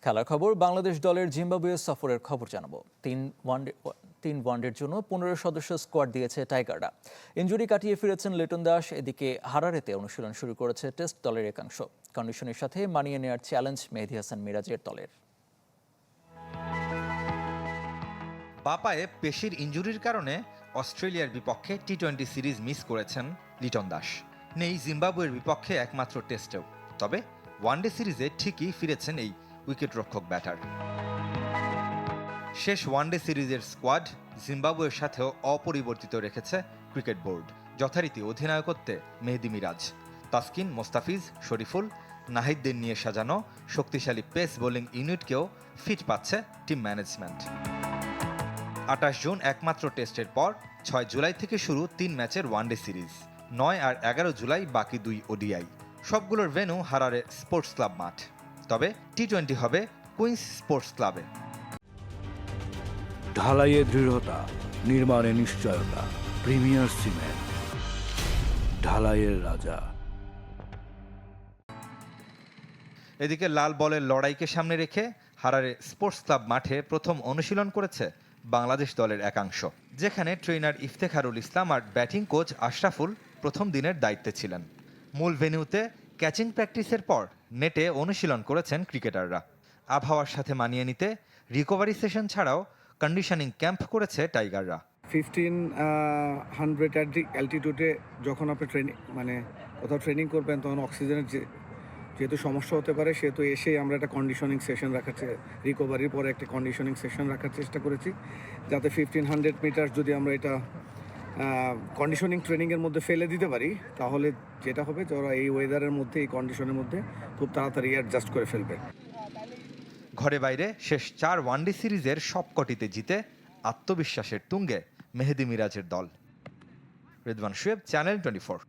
খেলার খবর, বাংলাদেশ দলের জিম্বাবুয়ে সফরের খবর জানাবো। তিন ওয়ানডের জন্য 15 সদস্য স্কোয়াড দিয়েছে টাইগাররা। ইনজুরি কাটিয়ে ফিরেছেন লিটন দাস। এদিকে হারারেতে অনুশীলন শুরু করেছে টেস্ট দলের একাংশ। কন্ডিশনের সাথে মানিয়ে নেওয়ার চ্যালেঞ্জ মেহেদী হাসান মিরাজের দলের। বাঁ পেশির ইনজুরির কারণে অস্ট্রেলিয়ার বিপক্ষে টি-20 সিরিজ মিস করেছেন লিটন দাস। নেই জিম্বাবুয়ের বিপক্ষে একমাত্র টেস্টেও, তবে ওয়ানডে সিরিজে ঠিকই ফিরেছেন এই উইকেটরক্ষক ব্যাটার। শেষ ওয়ানডে সিরিজের স্কোয়াড জিম্বাবুয়ের সাথেও অপরিবর্তিত রেখেছে ক্রিকেট বোর্ড। যথারীতি অধিনায়কত্বে মেহেদী মিরাজ, তাসকিন, মোস্তাফিজ, শরীফুল, নাহিদদের নিয়ে সাজানো শক্তিশালী পেস বোলিং ইউনিটকেও ফিট পাচ্ছে টিম ম্যানেজমেন্ট। 28 জুন একমাত্র টেস্টের পর 6 জুলাই থেকে শুরু 3 ম্যাচের ওয়ানডে সিরিজ। 9 আর 11 জুলাই বাকি 2 ওডিআই। সবগুলোর ভেন্যু হারারে স্পোর্টস ক্লাব মাঠ, তবে টি-20 হবে কুইন্স স্পোর্টস ক্লাবে। ঢালাইয়ে দৃঢ়তা, নির্মাণে নিশ্চয়তা, প্রিমিয়ার সিমেন্ট, ঢালাইয়ের রাজা। এদিকে লাল বলের লড়াইকে সামনে রেখে হারারে স্পোর্টস ক্লাব মাঠে প্রথম অনুশীলন করেছে বাংলাদেশ দলের একাংশ, যেখানে ট্রেনার ইফতেখারুল ইসলাম আর ব্যাটিং কোচ আশরাফুল প্রথম দিনের দায়িত্বে ছিলেন। মূল ভেন্যুতে ক্যাচিং প্র্যাকটিসের পর নেটে অনুশীলন করেছেন ক্রিকেটাররা। আবহাওয়ার সাথে মানিয়ে নিতে রিকভারি সেশন ছাড়াও কন্ডিশনিং ক্যাম্প করেছে টাইগাররা। 1500 অ্যালটিটিউডে যখন আপনি কোথাও ট্রেনিং করবেন, তখন অক্সিজেনের যেহেতু সমস্যা হতে পারে, সেহেতু এসেই আমরা একটা কন্ডিশনিং সেশন রিকভারির পরে একটা কন্ডিশনিং সেশন রাখার চেষ্টা করেছি, যাতে 1500 মিটার যদি আমরা এটা কন্ডিশনিং ট্রেনিংয়ের মধ্যে ফেলে দিতে পারি, তাহলে যেটা হবে যে ওরা এই ওয়েদারের মধ্যে, এই কন্ডিশনের মধ্যে খুব তাড়াতাড়ি অ্যাডজাস্ট করে ফেলবে। ঘরে বাইরে শেষ 4 ওয়ানডে সিরিজের সবকটিতে জিতে আত্মবিশ্বাসের তুঙ্গে মেহেদী মিরাজের দল। রিদওয়ান শুয়েব, চ্যানেল 24।